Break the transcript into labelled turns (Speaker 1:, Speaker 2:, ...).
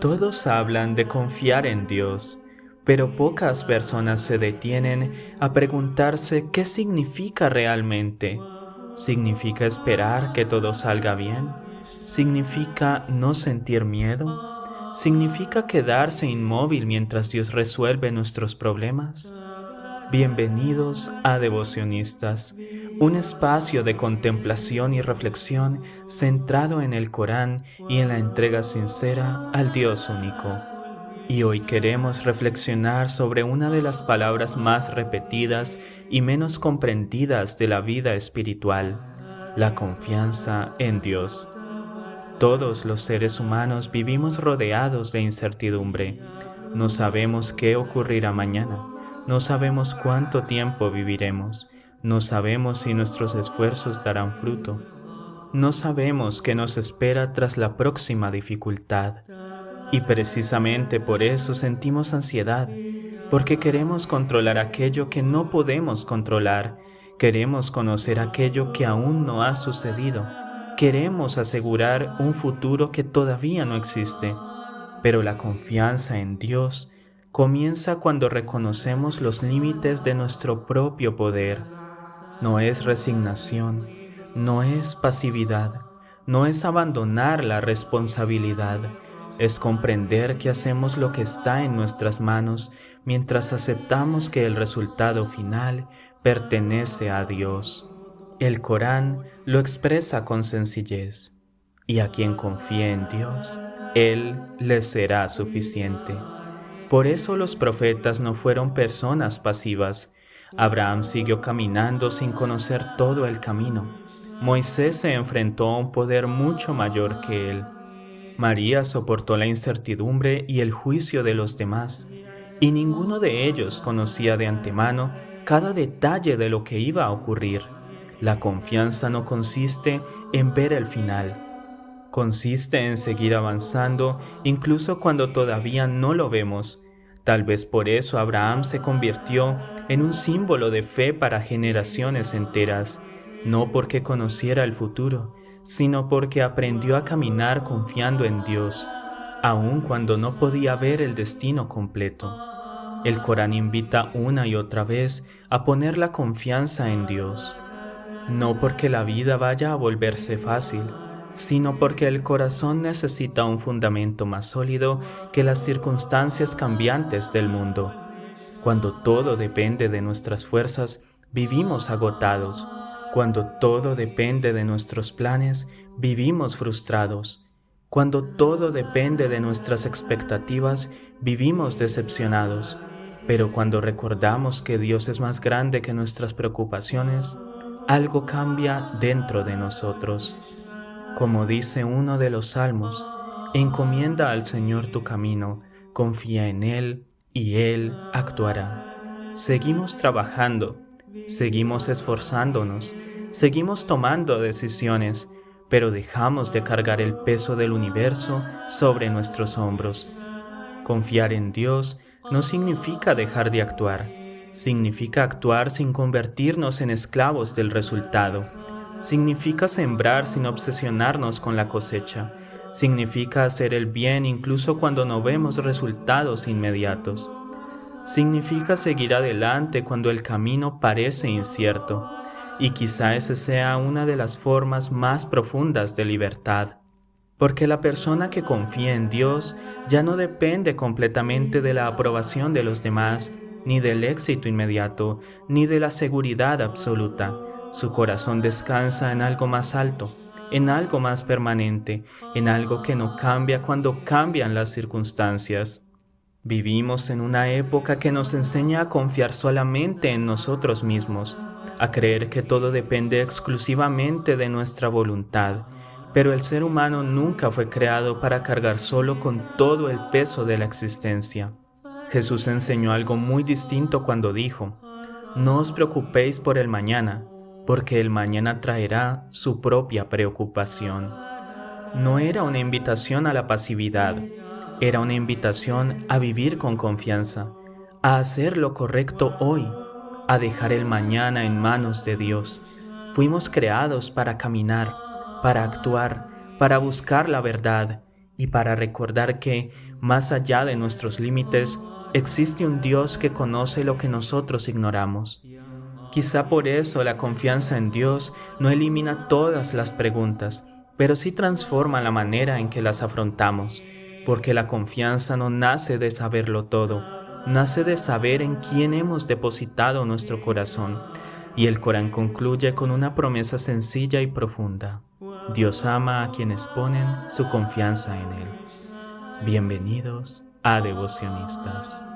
Speaker 1: Todos hablan de confiar en Dios, pero pocas personas se detienen a preguntarse qué significa realmente. ¿Significa esperar que todo salga bien? ¿Significa no sentir miedo? ¿Significa quedarse inmóvil mientras Dios resuelve nuestros problemas? Bienvenidos a Devocionistas, un espacio de contemplación y reflexión centrado en el Corán y en la entrega sincera al Dios único. Y hoy queremos reflexionar sobre una de las palabras más repetidas y menos comprendidas de la vida espiritual, la confianza en Dios. Todos los seres humanos vivimos rodeados de incertidumbre. No sabemos qué ocurrirá mañana. No sabemos cuánto tiempo viviremos. No sabemos si nuestros esfuerzos darán fruto. No sabemos qué nos espera tras la próxima dificultad. Y precisamente por eso sentimos ansiedad, porque queremos controlar aquello que no podemos controlar. Queremos conocer aquello que aún no ha sucedido. Queremos asegurar un futuro que todavía no existe. Pero la confianza en Dios comienza cuando reconocemos los límites de nuestro propio poder. No es resignación, no es pasividad, no es abandonar la responsabilidad, es comprender que hacemos lo que está en nuestras manos mientras aceptamos que el resultado final pertenece a Dios. El Corán lo expresa con sencillez, y a quien confíe en Dios, Él le será suficiente. Por eso los profetas no fueron personas pasivas. Abraham siguió caminando sin conocer todo el camino. Moisés se enfrentó a un poder mucho mayor que él. María soportó la incertidumbre y el juicio de los demás, y ninguno de ellos conocía de antemano cada detalle de lo que iba a ocurrir. La confianza no consiste en ver el final, consiste en seguir avanzando incluso cuando todavía no lo vemos. Tal vez por eso Abraham se convirtió en un símbolo de fe para generaciones enteras, no porque conociera el futuro, sino porque aprendió a caminar confiando en Dios, aun cuando no podía ver el destino completo. El Corán invita una y otra vez a poner la confianza en Dios, no porque la vida vaya a volverse fácil, sino porque el corazón necesita un fundamento más sólido que las circunstancias cambiantes del mundo. Cuando todo depende de nuestras fuerzas, vivimos agotados. Cuando todo depende de nuestros planes, vivimos frustrados. Cuando todo depende de nuestras expectativas, vivimos decepcionados. Pero cuando recordamos que Dios es más grande que nuestras preocupaciones, algo cambia dentro de nosotros. Como dice uno de los salmos, encomienda al Señor tu camino, confía en Él y Él actuará. Seguimos trabajando, seguimos esforzándonos, seguimos tomando decisiones, pero dejamos de cargar el peso del universo sobre nuestros hombros. Confiar en Dios no significa dejar de actuar, significa actuar sin convertirnos en esclavos del resultado. Significa sembrar sin obsesionarnos con la cosecha. Significa hacer el bien incluso cuando no vemos resultados inmediatos. Significa seguir adelante cuando el camino parece incierto. Y quizá esa sea una de las formas más profundas de libertad. Porque la persona que confía en Dios ya no depende completamente de la aprobación de los demás, ni del éxito inmediato, ni de la seguridad absoluta. Su corazón descansa en algo más alto, en algo más permanente, en algo que no cambia cuando cambian las circunstancias. Vivimos en una época que nos enseña a confiar solamente en nosotros mismos, a creer que todo depende exclusivamente de nuestra voluntad. Pero el ser humano nunca fue creado para cargar solo con todo el peso de la existencia. Jesús enseñó algo muy distinto cuando dijo: no os preocupéis por el mañana, porque el mañana traerá su propia preocupación. No era una invitación a la pasividad, era una invitación a vivir con confianza, a hacer lo correcto hoy, a dejar el mañana en manos de Dios. Fuimos creados para caminar, para actuar, para buscar la verdad, y para recordar que, más allá de nuestros límites, existe un Dios que conoce lo que nosotros ignoramos. Quizá por eso la confianza en Dios no elimina todas las preguntas, pero sí transforma la manera en que las afrontamos, porque la confianza no nace de saberlo todo, nace de saber en quién hemos depositado nuestro corazón. Y el Corán concluye con una promesa sencilla y profunda. Dios ama a quienes ponen su confianza en Él. Bienvenidos a Devocionistas.